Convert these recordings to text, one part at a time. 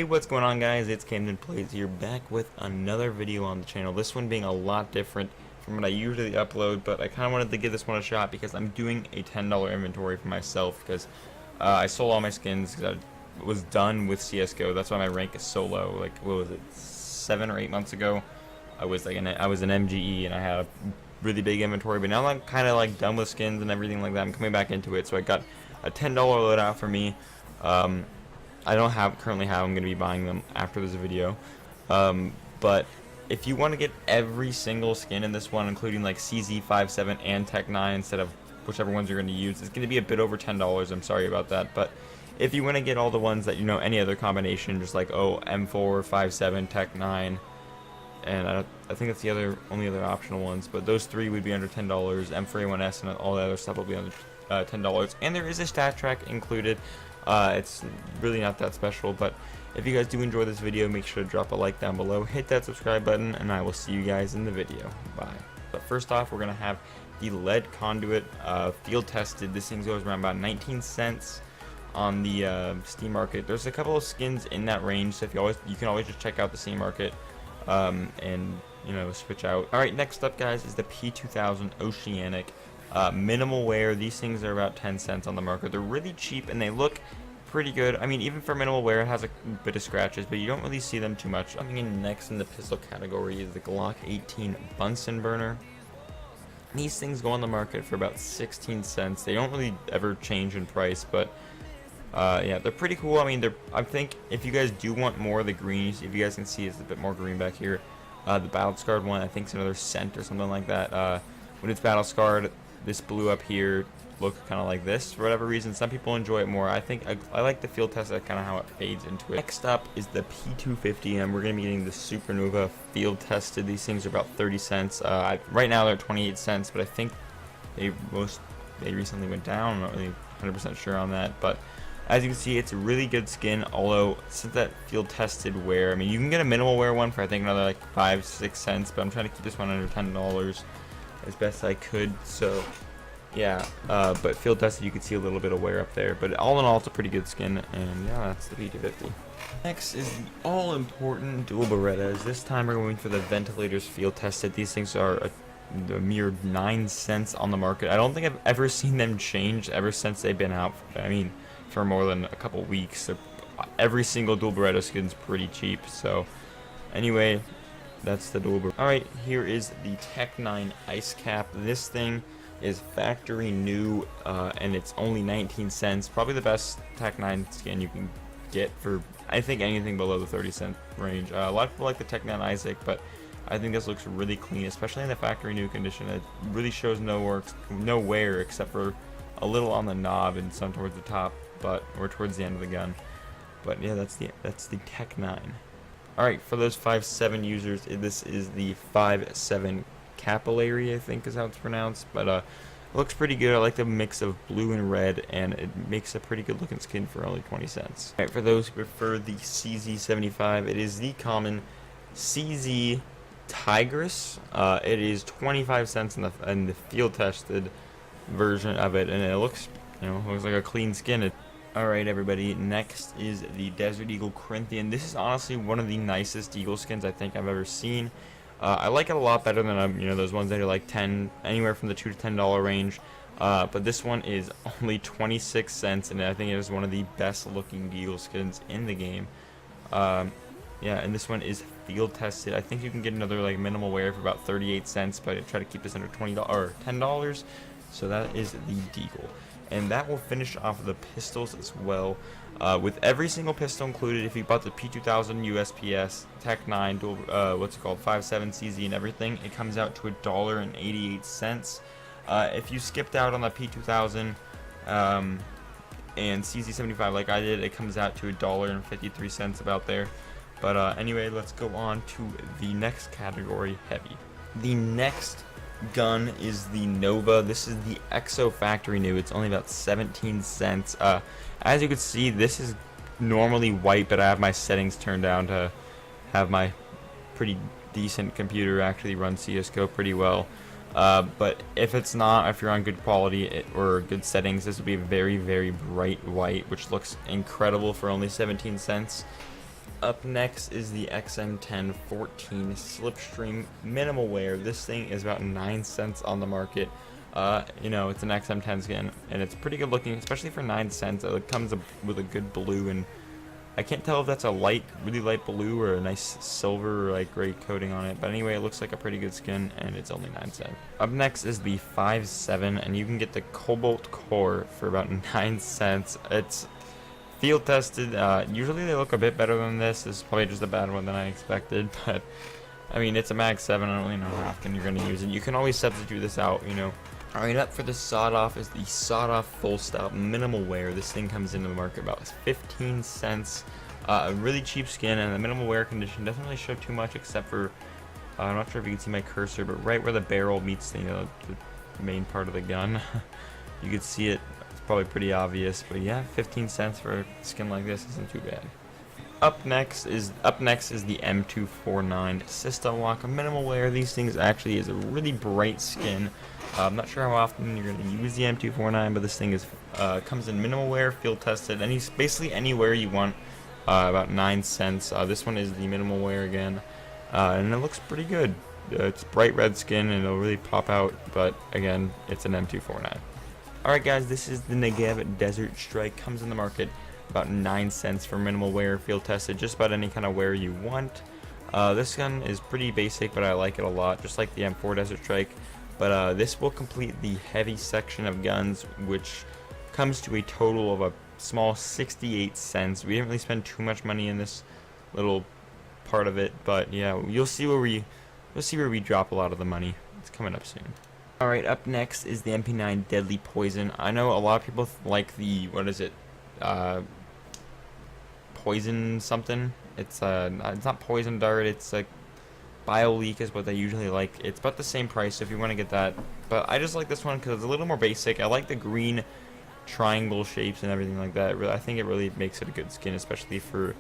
Hey, what's going on, guys? It's Camden Plays here, back with another video on the channel. This one being a lot different from what I usually upload, but I kind of wanted to give this one a shot because I'm doing a $10 inventory for myself because I sold all my skins because I was done with CSGO. That's why my rank is so low. Like, what was it, 7 or 8 months ago? I was an MGE and I had a really big inventory, but now I'm kind of like done with skins and everything like that. I'm coming back into it, so I got a $10 loadout for me. I don't currently have. I'm going to be buying them after this video. But if you want to get every single skin in this one, including like CZ57 and Tech 9 instead of whichever ones you're going to use, it's going to be a bit over $10. I'm sorry about that. But if you want to get all the ones that, you know, any other combination, just like, oh, M4, 57, Tech 9, and I think that's the only other optional ones. But those three would be under $10. M4A1S and all the other stuff will be under $10. And there is a Stattrak included. It's really not that special, but if you guys do enjoy this video, make sure to drop a like down below, hit that subscribe button, and I will see you guys in the video. Bye. But first off, we're going to have the lead conduit field tested. This thing goes around about 19 cents on the Steam market. There's a couple of skins in that range, so you can always just check out the Steam market and, you know, switch out. Alright, next up, guys, is the P2000 Oceanic. Minimal wear. These things are about 10 cents on the market. They're really cheap and they look pretty good. I mean, even for minimal wear, it has a bit of scratches, but you don't really see them too much. Coming in next in the pistol category is the Glock 18 Bunsen burner. These things go on the market for about 16 cents. They don't really ever change in price, but yeah, they're pretty cool. I mean, I think if you guys do want more of the greens, if you guys can see, it's a bit more green back here. The battle scarred one, I think, is another cent or something like that. When it's battle scarred, this blue up here looks kind of like this for whatever reason. Some people enjoy it more. I think I like the field test, kind of how it fades into it. Next up is the P250, and we're going to be getting the Supernova field tested. These things are about 30 cents. Right now they're 28 cents, but I think they recently went down. I'm not really 100% sure on that, but as you can see, it's a really good skin. Although since that field tested wear, I mean, you can get a minimal wear one for I think another like 5-6 cents, but I'm trying to keep this one under $10 as best I could. So yeah, but field tested, you can see a little bit of wear up there, but all in all, it's a pretty good skin. And yeah, that's the P250. Next is the all-important dual Berettas. This time we're going for the ventilators field tested. These things are a mere 9 cents on the market. I don't think I've ever seen them change ever since they've been out. I mean, for more than a couple weeks. Every single dual Beretta skin's pretty cheap. So anyway, that's the dual. Alright, here is the Tech 9 Ice Cap. This thing is factory new, and it's only 19 cents. Probably the best Tech 9 skin you can get for, I think, anything below the 30-cent range. A lot of people like the Tech 9 Isaac, but I think this looks really clean, especially in the factory new condition. It really shows no wear except for a little on the knob and some towards the top, or towards the end of the gun. But yeah, that's the Tech 9. Alright, for those 5.7 users, this is the 5.7 capillary, I think is how it's pronounced, but it looks pretty good. I like the mix of blue and red, and it makes a pretty good looking skin for only 20 cents. Alright, for those who prefer the CZ75, it is the common CZ Tigris. It is 25 cents in the field tested version of it, and it looks, you know, looks like a clean skin. Alright, everybody, next is the Desert Eagle Corinthian. This is honestly one of the nicest Eagle skins I think I've ever seen. I like it a lot better than, you know, those ones that are like anywhere from the $2 to $10 range. But this one is only 26 cents, and I think it is one of the best looking Eagle skins in the game. Yeah, and this one is field tested. I think you can get another like minimal wear for about 38 cents, but I try to keep this under $20 or $10. So that is the Deagle. And that will finish off the pistols as well. With every single pistol included, if you bought the P2000 USPS, Tech 9, dual, 5.7 CZ and everything, it comes out to $1.88. If you skipped out on the P2000 and CZ75 like I did, it comes out to $1.53 about there. But anyway, let's go on to the next category, heavy. The next gun is the Nova. This is the EXO factory new. It's only about 17 cents. As you can see, this is normally white, but I have my settings turned down to have my pretty decent computer actually run CSGO pretty well. But if it's not, if you're on good quality or good settings, this will be very, very bright white, which looks incredible for only 17 cents. Up next is the XM10 14 Slipstream minimal wear. This thing is about 9 cents on the market. You know, it's an XM10 skin, and it's pretty good looking, especially for 9 cents. It comes with a good blue, and I can't tell if that's a really light blue or a nice silver or like gray coating on it. But anyway, it looks like a pretty good skin, and it's only 9 cents. Up next is the 5.7, and you can get the Cobalt Core for about 9 cents. It's field tested. Usually they look a bit better than this. This is probably just a bad one than I expected, but I mean, it's a Mag 7. I don't really know how often you're going to use it. You can always substitute this out, you know. Alright, up for the sawed off is the sawed off full stop minimal wear. This thing comes into the market about 15 cents. A really cheap skin, and the minimal wear condition doesn't really show too much except for, I'm not sure if you can see my cursor, but right where the barrel meets the main part of the gun, you can see it. It's probably pretty obvious, but yeah, 15 cents for a skin like this isn't too bad. Up next is the M249 System Lock minimal wear. These things actually is a really bright skin. I'm not sure how often you're going to use the M249, but this thing is comes in minimal wear, field tested, and basically anywhere you want. About 9 cents. This one is the minimal wear again, and it looks pretty good. It's bright red skin, and it'll really pop out. But again, it's an M249. All right, guys, this is the Negev Desert Strike. Comes in the market about 9 cents for minimal wear, field tested, just about any kind of wear you want. This gun is pretty basic, but I like it a lot, just like the M4 Desert Strike. But this will complete the heavy section of guns, which comes to a total of a small 68 cents. We didn't really spend too much money in this little part of it, but yeah, you'll see where we drop a lot of the money. It's coming up soon. All right, up next is the MP9 Deadly Poison. I know a lot of people like the, what is it? Poison something. It's not Poison Dart. It's like Bio Leak is what they usually like. It's about the same price if you want to get that. But I just like this one because it's a little more basic. I like the green triangle shapes and everything like that. I think it really makes it a good skin, especially for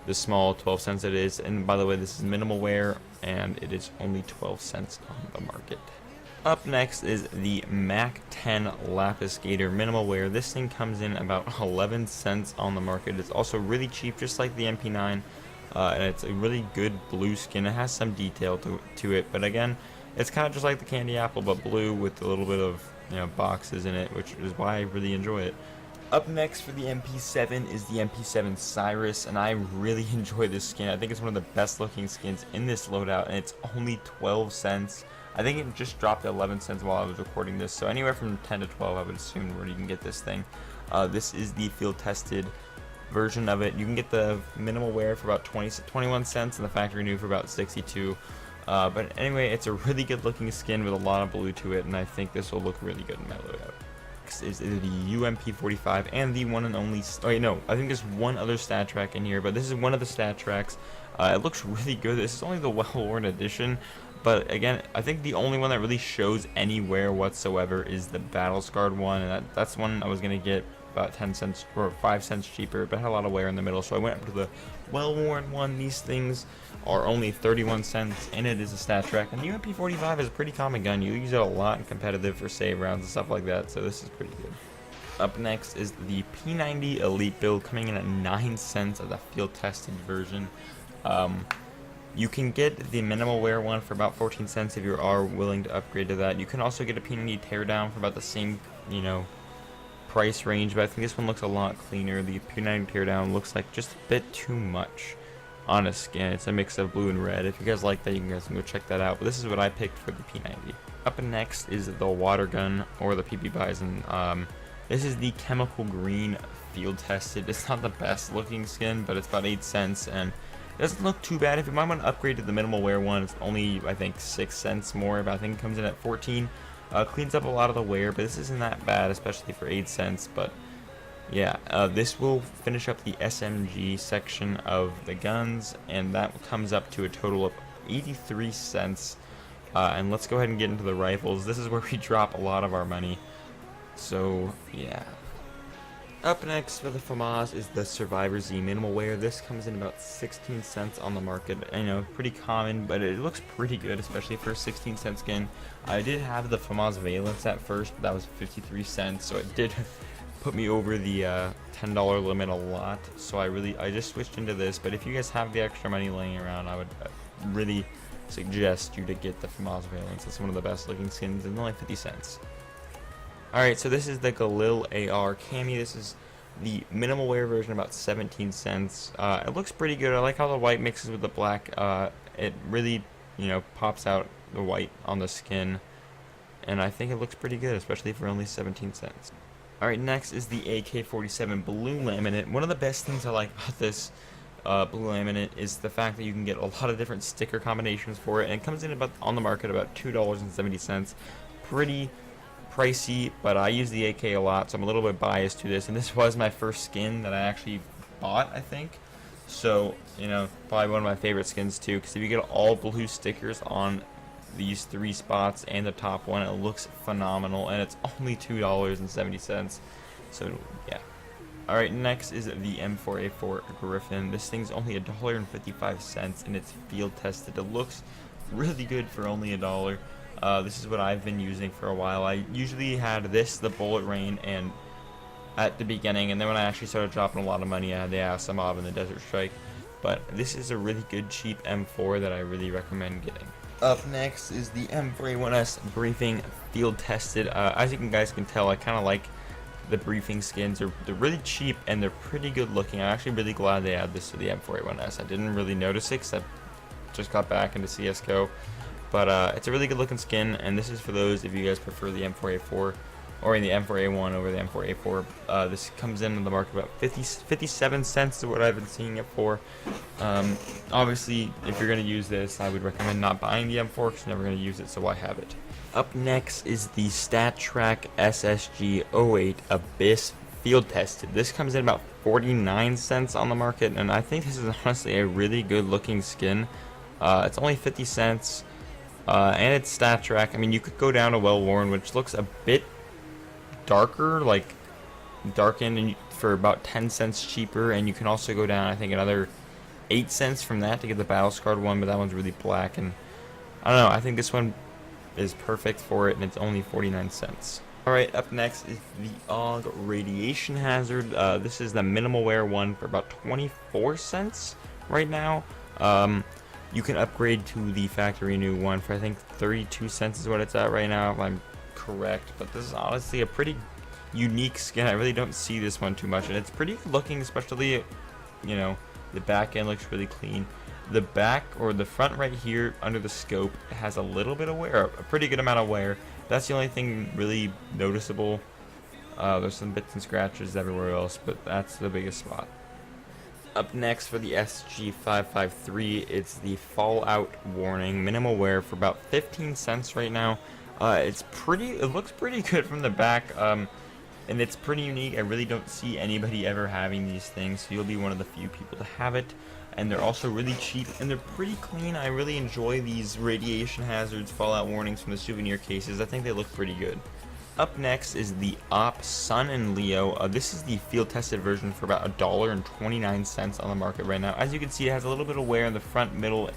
the small 12 cents it is. And by the way, this is minimal wear, and it is only 12 cents on the market. Up next is the Mac 10 Lapis Gator minimal wear. This thing comes in about 11 cents on the market. It's also really cheap, just like the MP9. And it's a really good blue skin. It has some detail to it, but again, it's kind of just like the candy apple, but blue with a little bit of, you know, boxes in it, which is why I really enjoy it. Up next for the MP7 is the MP7 Cyrus, and I really enjoy this skin. I think it's one of the best looking skins in this loadout, and it's only 12 cents. I think it just dropped to 11 cents while I was recording this, so anywhere from 10 to 12 I would assume where you can get this thing. This is the field tested version of it. You can get the minimal wear for about 21 cents and the factory new for about 62. But anyway, it's a really good looking skin with a lot of blue to it, and I think this will look really good in my loadout. Next is the UMP45 and the one and only, oh wait, no, I think there's one other Stattrak in here, but this is one of the Stattraks. It looks really good. This is only the well-worn edition, but again, I think the only one that really shows any wear whatsoever is the Battle Scarred one, and that's one I was going to get about 10 cents or 5 cents cheaper, but had a lot of wear in the middle, so I went up to the well-worn one. These things are only 31 cents, and it is a Stattrak, and the UMP45 is a pretty common gun. You use it a lot in competitive for save rounds and stuff like that, so this is pretty good. Up next is the P90 Elite build, coming in at 9 cents of the field-tested version. You can get the minimal wear one for about 14 cents if you are willing to upgrade to that. You can also get a P90 teardown for about the same, you know, price range, but I think this one looks a lot cleaner. The P90 teardown looks like just a bit too much on a skin. It's a mix of blue and red. If you guys like that, you guys can go check that out. But this is what I picked for the P90. Up next is the water gun, or the PP Bison. This is the chemical green field tested. It's not the best looking skin, but it's about 8 cents, and it doesn't look too bad. If you might want to upgrade to the minimal wear one, it's only, I think, 6 cents more, but I think it comes in at 14. Cleans up a lot of the wear, but this isn't that bad, especially for 8 cents. But yeah, this will finish up the SMG section of the guns, and that comes up to a total of 83 cents. And let's go ahead and get into the rifles. This is where we drop a lot of our money. So yeah. Up next for the FAMAS is the Survivor Z minimal wear. This comes in about 16 cents on the market. I know, pretty common, but it looks pretty good, especially for a 16-cent skin. I did have the FAMAS Valence at first, but that was 53 cents, so it did put me over the $10 limit a lot, so I just switched into this. But if you guys have the extra money laying around, I would really suggest you to get the FAMAS Valence. It's one of the best looking skins, and only 50 cents. Alright, so this is the Galil AR Cami. This is the minimal wear version, about 17 cents. It looks pretty good. I like how the white mixes with the black. It really, pops out the white on the skin, and I think it looks pretty good, especially for only 17 cents. Alright, next is the AK-47 blue laminate. One of the best things I like about this blue laminate is the fact that you can get a lot of different sticker combinations for it, and it comes in on the market about $2.70. Pretty pricey, but I use the AK a lot, so I'm a little bit biased to this, and this was my first skin that I actually bought, I think. So, probably one of my favorite skins too, because if you get all blue stickers on these 3 spots and the top one, it looks phenomenal, and it's only $2.70. So yeah. Alright, next is the M4A4 Griffin. This thing's only $1.55, and it's field tested. It looks really good for only $1. This is what I've been using for a while. I usually had this, the Bullet Rain, and at the beginning, and then when I actually started dropping a lot of money, I had the Asimov and the Desert Strike. But this is a really good cheap M4 that I really recommend getting. Up next is the M4A1S Briefing Field Tested. As you guys can tell, I kind of like the briefing skins. They're really cheap and they're pretty good looking. I'm actually really glad they added this to the M4A1S. I didn't really notice it because I just got back into CSGO. But it's a really good looking skin, and this is for those if you guys prefer the M4A4 or in the M4A1 over the M4A4. This comes in on the market about 57 cents is what I've been seeing it for. Obviously, if you're going to use this, I would recommend not buying the M4 because you're never going to use it, so why have it? Up next is the Stattrak SSG-08 Abyss Field Tested. This comes in about 49 cents on the market, and I think this is honestly a really good looking skin. It's only 50 cents. And it's Stattrak. I mean, you could go down to Well Worn, which looks a bit darker, like darkened, and for about 10 cents cheaper. And you can also go down, I think, another 8 cents from that to get the Battle Scarred one, but that one's really black. And I don't know, I think this one is perfect for it, and it's only 49 cents. Alright, up next is the AUG Radiation Hazard. This is the minimal wear one for about 24 cents right now. You can upgrade to the factory new one for I think 32 cents is what it's at right now, if I'm correct. But this is honestly a pretty unique skin. I really don't see this one too much, and it's pretty good looking, especially, the back end looks really clean. The back, or the front right here under the scope, has a little bit of wear, a pretty good amount of wear. That's the only thing really noticeable. There's some bits and scratches everywhere else, but that's the biggest spot. Up next for the SG553, it's the Fallout Warning minimal wear for about 15 cents right now. It looks pretty good from the back, and it's pretty unique. I really don't see anybody ever having these things, so you'll be one of the few people to have it. And they're also really cheap, and they're pretty clean. I really enjoy these radiation hazards, Fallout Warnings from the souvenir cases. I think they look pretty good. Up next is the Op Sun and Leo. This is the field tested version for about $1.29 on the market right now. As you can see, it has a little bit of wear in the front, middle,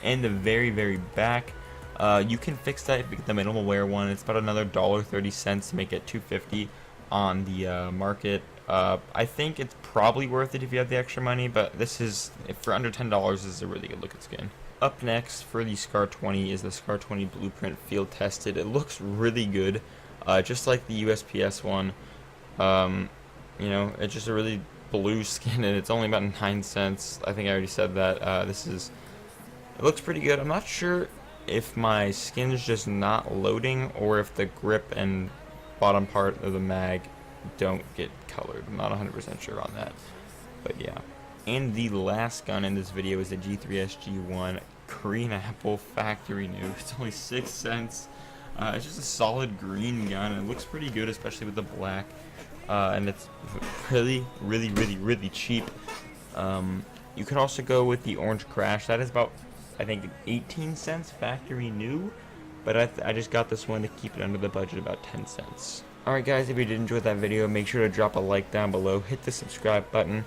and the very, very back. You can fix that if you get the minimal wear one. It's about another $1.30 to make it $2.50 on the market. I think it's probably worth it if you have the extra money, but this is, for under $10, this is a really good looking skin. Up next for the Scar 20 is the Scar 20 Blueprint Field Tested. It looks really good. Just like the USPS one, it's just a really blue skin, and it's only about 9 cents. I think I already said that. It looks pretty good. I'm not sure if my skin's just not loading, or if the grip and bottom part of the mag don't get colored. I'm not 100% sure on that, but yeah. And the last gun in this video is the G3SG1 Green Apple Factory New. It's only 6 cents. It's just a solid green gun. It looks pretty good, especially with the black, and it's really, really, really, really cheap. You can also go with the Orange Crash. That is about, I think, 18 cents factory new, but I just got this one to keep it under the budget, about 10 cents. Alright guys, if you did enjoy that video, make sure to drop a like down below, hit the subscribe button,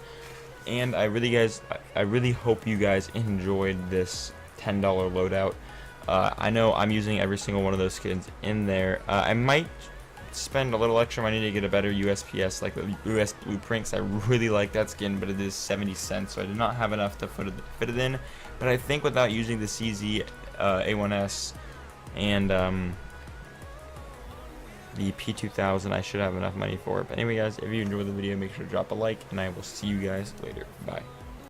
and I really hope you guys enjoyed this $10 loadout. I know I'm using every single one of those skins in there. I might spend a little extra money to get a better USPS, like the US Blueprints. I really like that skin, but it is 70 cents, so I did not have enough to fit it in. But I think without using the CZ A1S and the P2000, I should have enough money for it. But anyway, guys, if you enjoyed the video, make sure to drop a like, and I will see you guys later. Bye.